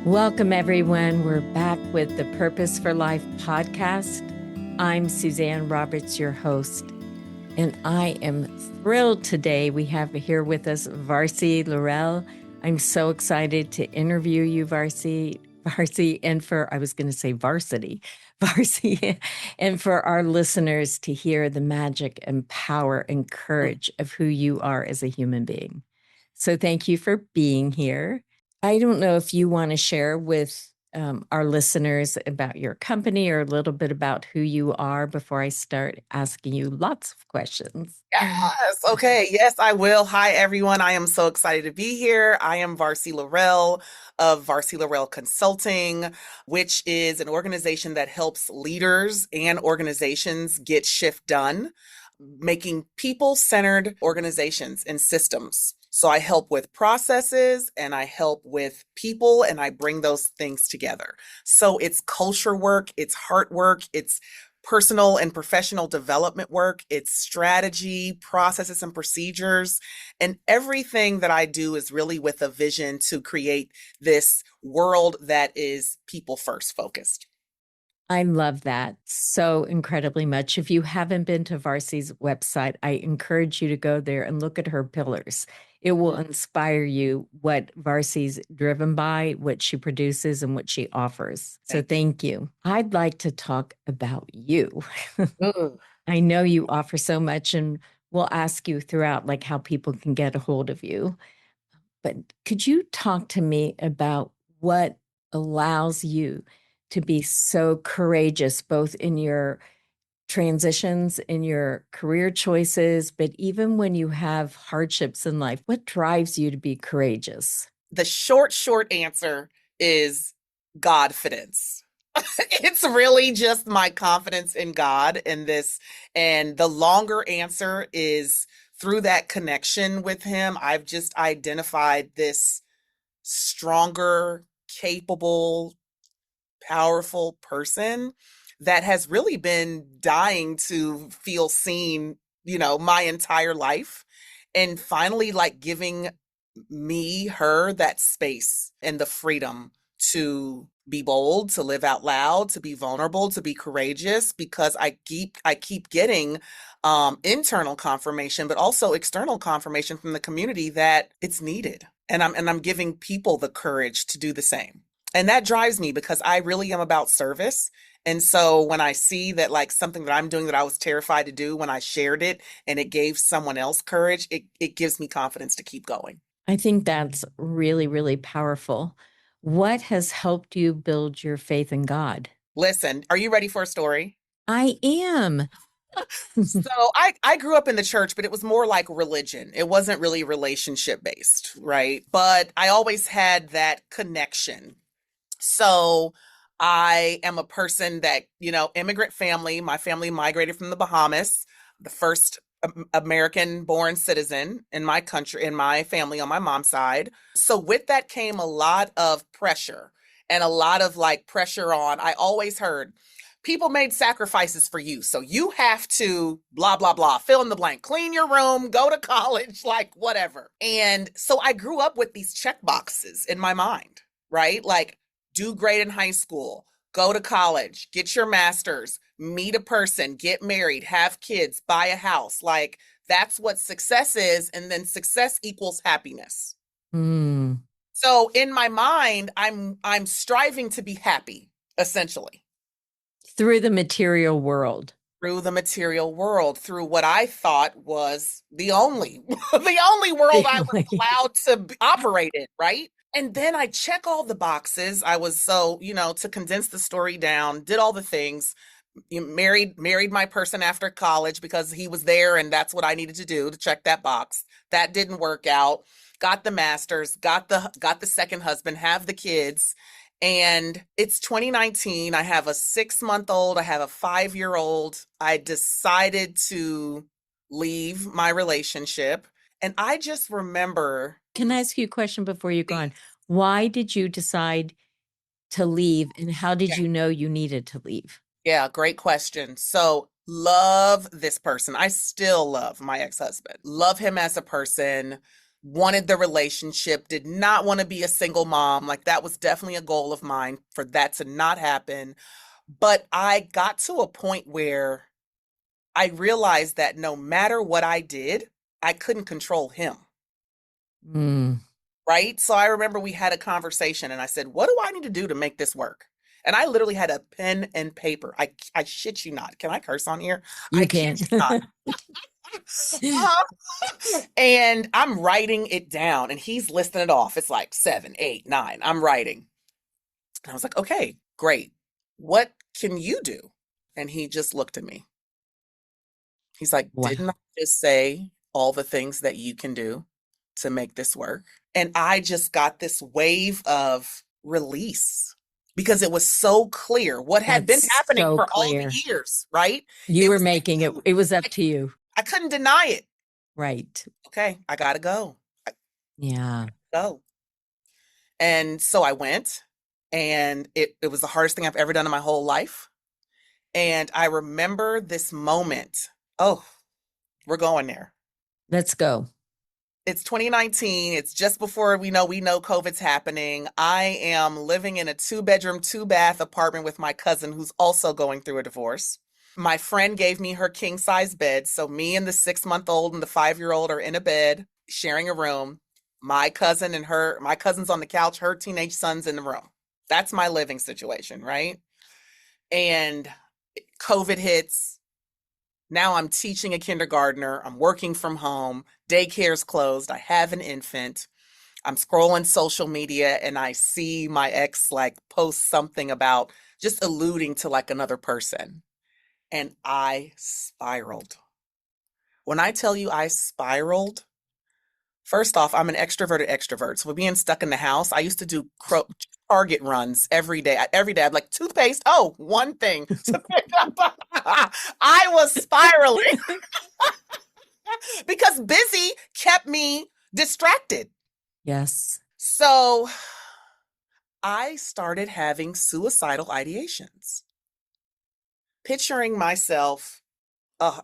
Welcome, everyone. We're back with the Purpose for Life podcast. I'm Suzanne Roberts, your host, and I am thrilled today. We have here with us Varsey Laurelle. I'm so excited to interview you, Varsey, and I was going to say varsity, Varsey, and for our listeners to hear the magic and power and courage of who you are as a human being. So thank you for being here. I don't know if you want to share with our listeners about your company or a little bit about who you are before I start asking you lots of questions. Yes. Okay. Yes, I will. Hi, everyone. I am so excited to be here. I am Varsey Laurelle of Varsey Laurelle Consulting, which is an organization that helps leaders and organizations get shift done, making people-centered organizations and systems. So I help with processes and I help with people and I bring those things together. So it's culture work, it's heart work, it's personal and professional development work, it's strategy, processes and procedures. And everything that I do is really with a vision to create this world that is people first focused. I love that so incredibly much. If you haven't been to Varsey's website, I encourage you to go there and look at her pillars. It will inspire you what Varsey's driven by, what she produces, and what she offers. So thank you. I'd like to talk about you. I know you offer so much, and we'll ask you throughout like how people can get a hold of you. But could you talk to me about what allows you to be so courageous, both in your transitions, in your career choices, but even when you have hardships in life? What drives you to be courageous? The short answer is God-fidence. It's really just my confidence in God in this. And the longer answer is through that connection with Him, I've just identified this stronger, capable, powerful person that has really been dying to feel seen, my entire life. And finally, like giving her that space and the freedom to be bold, to live out loud, to be vulnerable, to be courageous, because I keep getting internal confirmation, but also external confirmation from the community that it's needed. And I'm giving people the courage to do the same. And that drives me because I really am about service. And so when I see that like something that I'm doing that I was terrified to do, when I shared it and it gave someone else courage, it gives me confidence to keep going. I think that's really, really powerful. What has helped you build your faith in God? Listen, are you ready for a story? I am. So I grew up in the church, but it was more like religion. It wasn't really relationship based, right? But I always had that connection. So I am a person that, immigrant family, my family migrated from the Bahamas, the first American born citizen in my country, in my family on my mom's side. So with that came a lot of pressure and a lot of like pressure on, I always heard people made sacrifices for you. So you have to blah, blah, blah, fill in the blank, clean your room, go to college, like whatever. And so I grew up with these check boxes in my mind, right? Like do great in high school, go to college, get your master's, meet a person, get married, have kids, buy a house. Like that's what success is. And then success equals happiness. So in my mind, I'm striving to be happy, essentially. Through the material world. Through the material world, through what I thought was the only world I was allowed to operate in, right? And then I check all the boxes. I was so, to condense the story down, did all the things, married my person after college because he was there and that's what I needed to do to check that box. That didn't work out. Got the master's, got the second husband, have the kids. And it's 2019. I have a 6-month-old. I have a 5-year-old. I decided to leave my relationship. And I just remember. Can I ask you a question before you go on? Why did you decide to leave and how did you know you needed to leave? Yeah, great question. So love this person. I still love my ex-husband. Love him as a person. wanted the relationship, did not want to be a single mom. Like that was definitely a goal of mine for that to not happen. But I got to a point where I realized that no matter what I did, I couldn't control him. Mm. Right. So I remember we had a conversation and I said, what do I need to do to make this work? And I literally had a pen and paper. I shit you not. Can I curse on here? You I kid can. you not. And I'm writing it down and he's listing it off. It's like 7, 8, 9. I'm writing. And I was like, okay, great. What can you do? And he just looked at me. He's like, Wow. didn't I just say all the things that you can do to make this work? And I just got this wave of release because it was so clear what had been That's happening so for all the clear. years, right? You It were was making it, it was up I, to you. I couldn't deny it. Right. Okay, I gotta go. I Yeah. go. And so I went, and it was the hardest thing I've ever done in my whole life. And I remember this moment. Oh, we're going there. Let's go. It's 2019. It's just before we know COVID's happening. I am living in a 2-bedroom, 2-bath apartment with my cousin who's also going through a divorce. My friend gave me her king size bed. So me and the 6-month-old and the 5-year-old are in a bed, sharing a room. My cousin's on the couch, her teenage son's in the room. That's my living situation, right? And COVID hits. Now I'm teaching a kindergartner. I'm working from home. Daycare's closed. I have an infant. I'm scrolling social media and I see my ex like post something about just alluding to like another person. And I spiraled. When I tell you I spiraled, first off, I'm an extroverted extrovert. So with being stuck in the house, I used to do Target runs every day. Every day, I'd like toothpaste. Oh, one thing to pick up. I was spiraling because busy kept me distracted. Yes. So I started having suicidal ideations, picturing myself. Oh,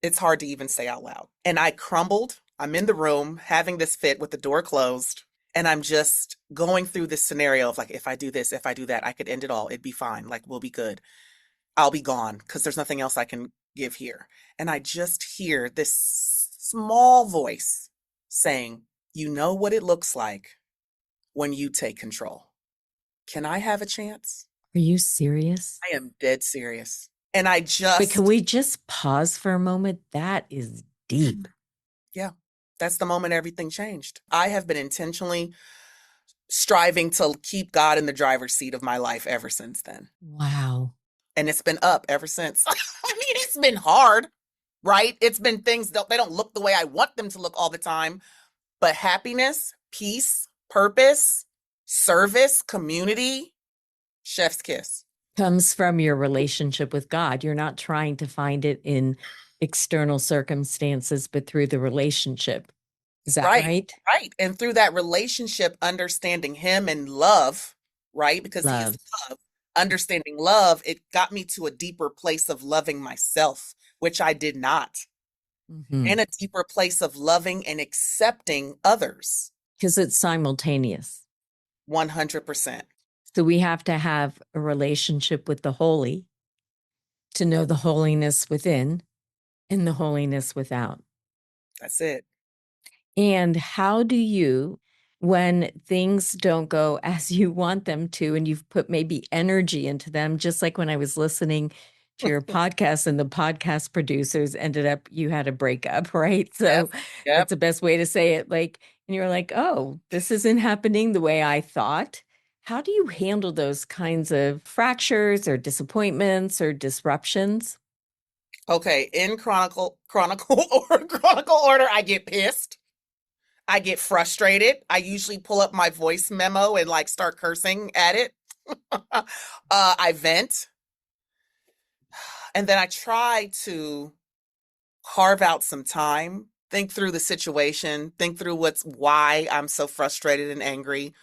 it's hard to even say out loud. And I crumbled. I'm in the room having this fit with the door closed. And I'm just going through this scenario of like, if I do this, if I do that, I could end it all. It'd be fine. Like, we'll be good. I'll be gone because there's nothing else I can give here. And I just hear this small voice saying, you know what it looks like when you take control. Can I have a chance? Are you serious? I am dead serious. And I But can just, we just pause for a moment? That is deep. yeah, that's the moment everything changed. I have been intentionally striving to keep God in the driver's seat of my life ever since then. Wow. And it's been up ever since. I mean, it's been hard, right? It's been things that they don't look the way I want them to look all the time, but happiness, peace, purpose, service, community, chef's kiss. Comes from your relationship with God. You're not trying to find it in external circumstances, but through the relationship. Is that Right, right? right. And through that relationship, understanding him and love, right? Because he is Love. love. Understanding love, it got me to a deeper place of loving myself, which I did not, Mhm. and a deeper place of loving and accepting others. Because it's simultaneous. 100%. So we have to have a relationship with the holy to know the holiness within and the holiness without. That's it. And how do you, when things don't go as you want them to, and you've put maybe energy into them, just like when I was listening to your podcast and the podcast producers ended up, you had a breakup, right? Yep. So Yep. that's the best way to say it. Like, and you're like, oh, this isn't happening the way I thought. How do you handle those kinds of fractures or disappointments or disruptions? Okay. In chronicle order, I get pissed. I get frustrated. I usually pull up my voice memo and like start cursing at it. I vent. And then I try to carve out some time, think through the situation, think through why I'm so frustrated and angry.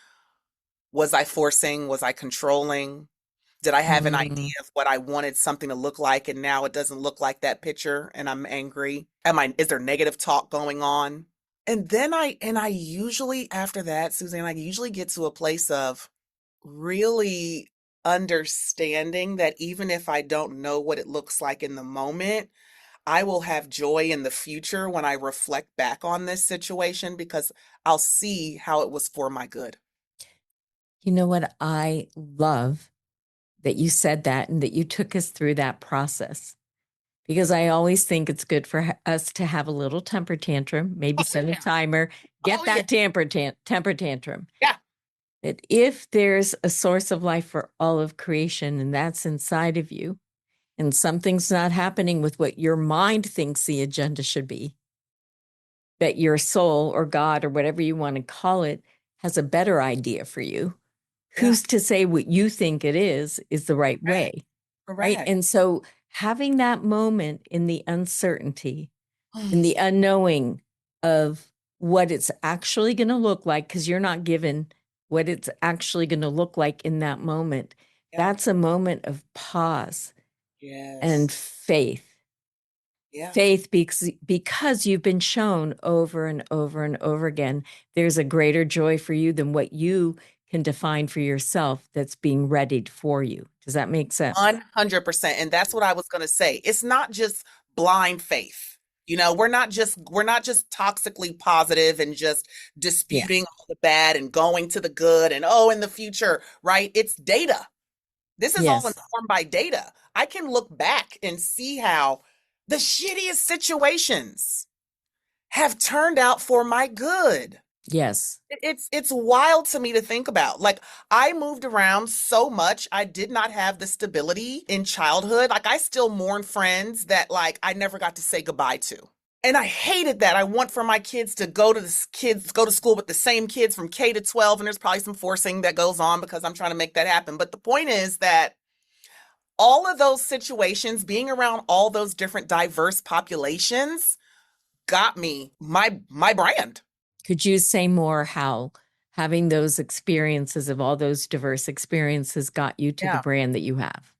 Was I forcing? Was I controlling? Did I have an idea Mm, of what I wanted something to look like and now it doesn't look like that picture and I'm angry? Is there negative talk going on? And then I usually after that, Suzanne, I usually get to a place of really understanding that even if I don't know what it looks like in the moment, I will have joy in the future when I reflect back on this situation because I'll see how it was for my good. You know what? I love that you said that and that you took us through that process because I always think it's good for us to have a little temper tantrum, maybe Oh set a yeah. timer, get Oh yeah. that temper tantrum. Yeah. That if there's a source of life for all of creation and that's inside of you, and something's not happening with what your mind thinks the agenda should be, that your soul or God or whatever you want to call it has a better idea for you. Yeah. Who's to say what you think it is the right Correct. way? Right. Correct. And so having that moment in the uncertainty, in Mm, the unknowing of what it's actually going to look like, because you're not given what it's actually going to look like in that moment, yeah. that's a moment of pause Yes. and faith. Yeah. Faith because you've been shown over and over and over again, there's a greater joy for you than what you can define for yourself that's being readied for you. Does that make sense? 100%. And that's what I was going to say. It's not just blind faith. We're not just toxically positive and just disputing Yes. all the bad and going to the good and oh in the future, right? It's data. This is all Yes. informed by data. I can look back and see how the shittiest situations have turned out for my good. Yes. It's wild to me to think about. Like I moved around so much. I did not have the stability in childhood. Like I still mourn friends that like I never got to say goodbye to. And I hated that. I want for my kids to go to school with the same kids from K to 12 and there's probably some forcing that goes on because I'm trying to make that happen. But the point is that all of those situations, being around all those different diverse populations got me my brand. Could you say more how having those experiences of all those diverse experiences got you to the Yeah. brand that you have?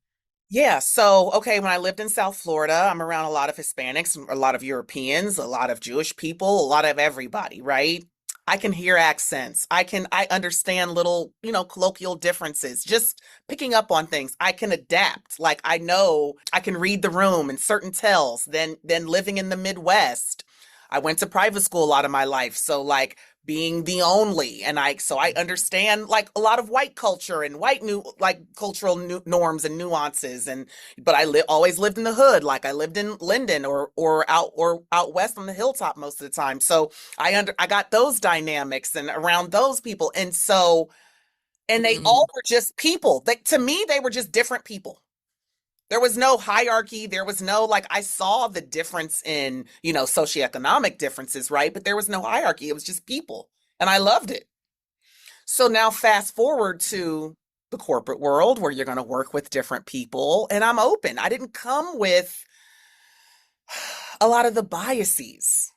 Yeah. So, okay, when I lived in South Florida, I'm around a lot of Hispanics, a lot of Europeans, a lot of Jewish people, a lot of everybody, right? I can hear accents. I understand little, colloquial differences, just picking up on things. I can adapt. Like I know I can read the room and certain tells. Then living in the Midwest, I went to private school a lot of my life. So like being the only and I understand like a lot of white culture and white new like cultural norms and nuances and but always lived in the hood like I lived in Linden or out west on the hilltop most of the time so I got those dynamics and around those people and they Mm. all were just people that to me they were just different people. There was no hierarchy. There was no like I saw the difference in, socioeconomic differences, right? But there was no hierarchy. It was just people. And I loved it. So now fast forward to the corporate world where you're going to work with different people and I'm open. I didn't come with a lot of the biases.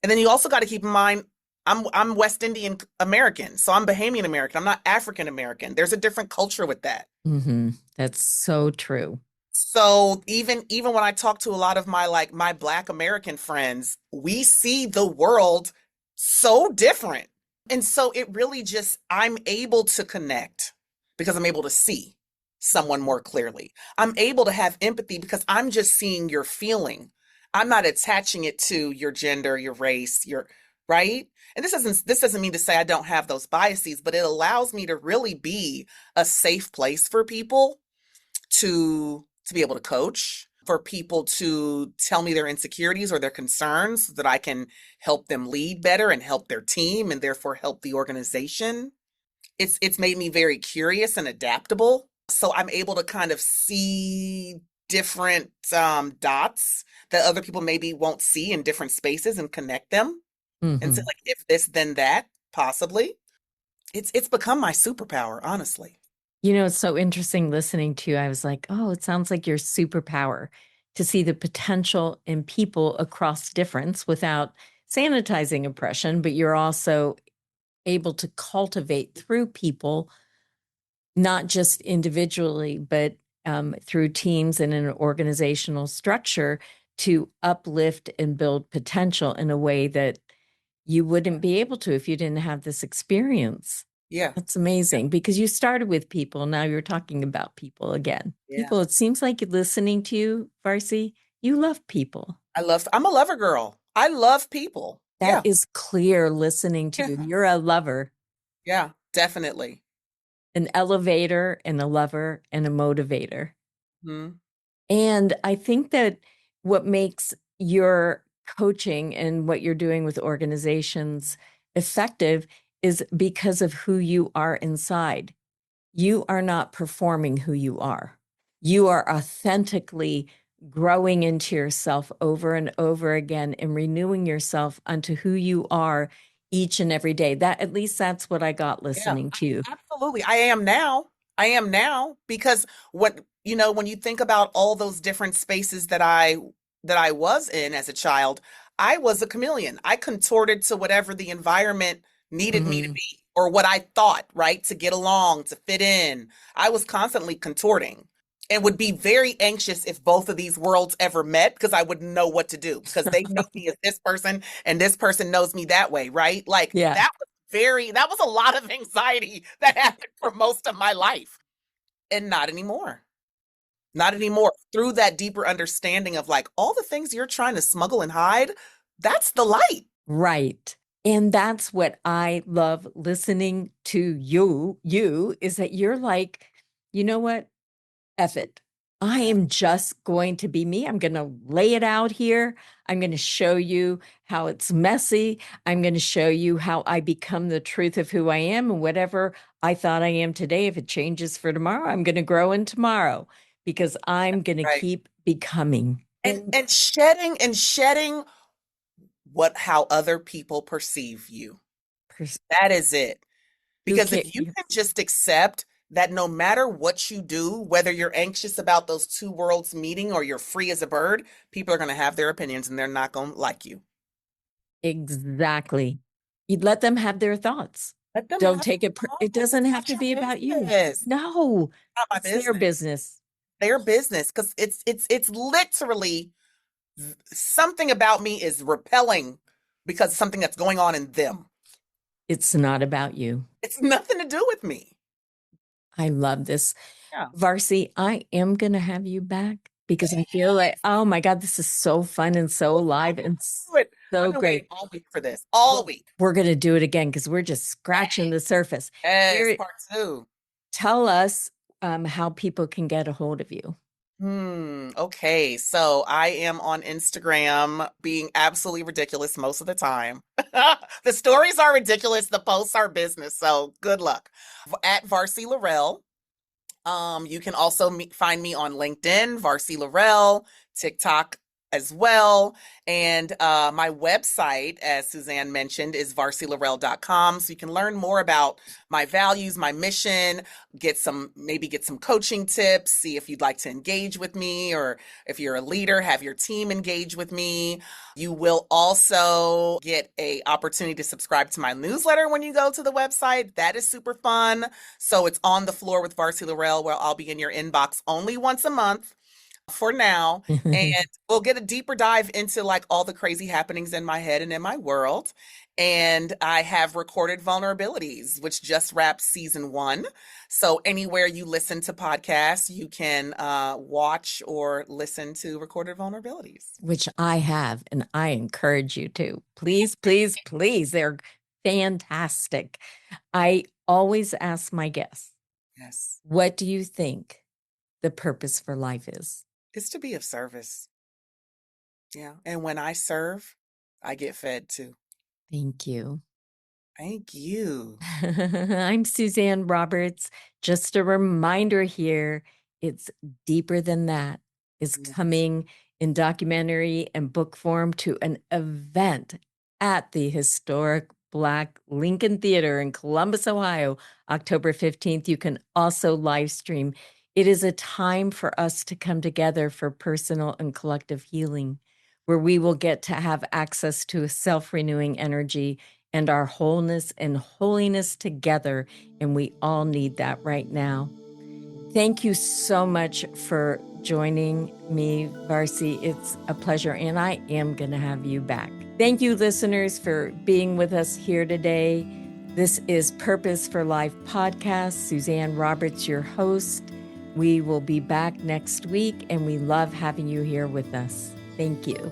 And then you also got to keep in mind I'm West Indian American, so I'm Bahamian American. I'm not African American. There's a different culture with that. Hmm. That's so true. So even when I talk to a lot of my Black American friends, we see the world so different. And so it really just I'm able to connect because I'm able to see someone more clearly. I'm able to have empathy because I'm just seeing your feeling. I'm not attaching it to your gender, your race, your right? And this doesn't mean to say I don't have those biases, but it allows me to really be a safe place for people to be able to coach, for people to tell me their insecurities or their concerns so that I can help them lead better and help their team and therefore help the organization. It's made me very curious and adaptable. So I'm able to kind of see different dots that other people maybe won't see in different spaces and connect them and say Hmm. like if this then that possibly. It's become my superpower, honestly. It's so interesting listening to you. I was like, oh, it sounds like your superpower to see the potential in people across difference without sanitizing oppression, but you're also able to cultivate through people, not just individually, but through teams and an organizational structure to uplift and build potential in a way that You wouldn't be able to if you didn't have this experience. Yeah. That's amazing because you started with people. Now you're talking about people again. Yeah. People, it seems like listening to you, Varsy, you love people. I'm a lover girl. I love people. That Yeah. is clear listening to you. Yeah. You're a lover, Yeah, definitely. an elevator, and a lover, and a motivator. Hmm. And I think that what makes your coaching and what you're doing with organizations effective is because of who you are inside. You are not performing who you are. You are authentically growing into yourself over and over again and renewing yourself unto who you are each and every day. That at least that's what I got Yeah, listening to you. absolutely. I am now. I am now because when you think about all those different spaces that I was in as a child, I was a chameleon. I contorted to whatever the environment needed me to Mhm. be or what I thought, right, to get along, to fit in. I was constantly contorting and would be very anxious if both of these worlds ever met because I wouldn't know what to do because they know me as this person and this person knows me that way, right? Like Yeah. that was a lot of anxiety that happened for most of my life. And not anymore. Not anymore. Through that deeper understanding of like all the things you're trying to smuggle and hide, that's the light. Right. And that's what I love listening to you is that you're like, you know what? F it. I am just going to be me. I'm going to lay it out here. I'm going to show you how it's messy. I'm going to show you how I become the truth of who I am and whatever I thought I am today. If it changes for tomorrow, I'm going to grow in tomorrow because I'm going to Right. keep becoming. And And shedding what how other people perceive you. That is it. who Because care? if you can just accept that no matter what you do, whether you're anxious about those two worlds meeting or you're free as a bird, people are going to have their opinions and they're not going to like you. Exactly. You'd let them have their thoughts. Let them Don't have take it. their It thoughts. doesn't It's have not to your be about you. business. No, Not my it's their business. business. Their business. Because it's literally something about me is repelling because of something that's going on in them. It's not about you. It's nothing to do with me. I love this. Yeah. Varsy, I am going to have you back because I feel like, oh my God, this is so fun and so alive and I've so been waiting great. all week for this. All Well, week. we're going to do it again because we're just scratching the surface. Yes, Here, part two. tell us how people can get a hold of you. Okay. So I am on Instagram being absolutely ridiculous most of the time. The stories are ridiculous, the posts are business. So good luck. At Varsey Laurelle. You can also find me on LinkedIn, Varsey Laurelle, TikTok as well. And my website, as Suzanne mentioned, is varseylorel.com. So you can learn more about my values, my mission, maybe get some coaching tips, see if you'd like to engage with me, or if you're a leader, have your team engage with me. You will also get a opportunity to subscribe to my newsletter when you go to the website. That is super fun. So it's On the Floor with Varsey Laurelle, where I'll be in your inbox only once a month for now. And we'll get a deeper dive into like all the crazy happenings in my head and in my world. And I have Recorded Vulnerabilities, which just wrapped season 1. So anywhere you listen to podcasts, you can watch or listen to Recorded Vulnerabilities. Which I have, and I encourage you to. Please, please, please. They're fantastic. I always ask my guests, Yes. what do you think the purpose for life is? It's to be of service. Yeah. And when I serve, I get fed too. Thank you. Thank you. I'm Suzanne Roberts. Just a reminder here, it's deeper than that. It's coming in documentary and book form to an event at the historic Black Lincoln Theater in Columbus, Ohio, October 15th. You can also live stream. It is a time for us to come together for personal and collective healing, where we will get to have access to a self-renewing energy and our wholeness and holiness together. And we all need that right now. Thank you so much for joining me, Varsy. It's a pleasure, and I am going to have you back. Thank you, listeners, for being with us here today. This is Purpose for Life podcast. Suzanne Roberts, your host. We will be back next week, and we love having you here with us. Thank you.